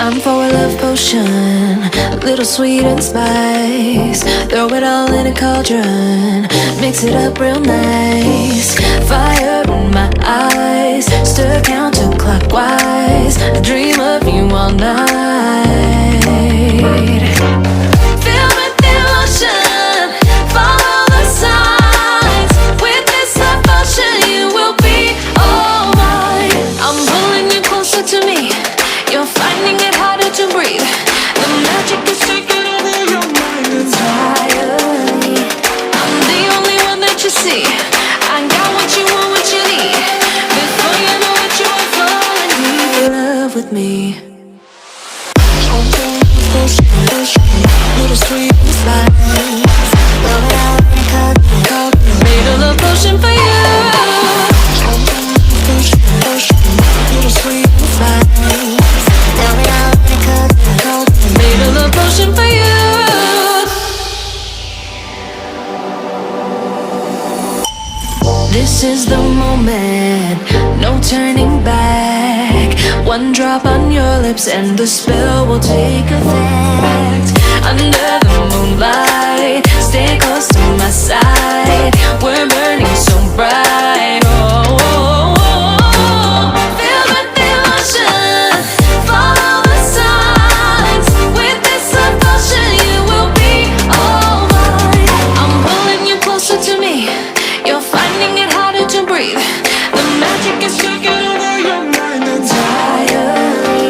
Time for a love potion, little sweet and spice. Throw it all in a cauldron, mix it up real nice. Fire in my eyes, stir counterclockwise. I dream of you all night. Feel with devotion, follow the signs. With this devotion, you will be all mine. I'm pulling you closer to me. You're finding it harder to breathe. The magic is taking over your mind entirely. I'm the only one that you see. I got what you want, what you need. Before you know it, you are falling deep in love with me. Little sweet and spice. Made a love potion for you. Little sweet and spice. Made a love potion for you. This is the moment, no turning back. One drop on your lips and the spell will take effect.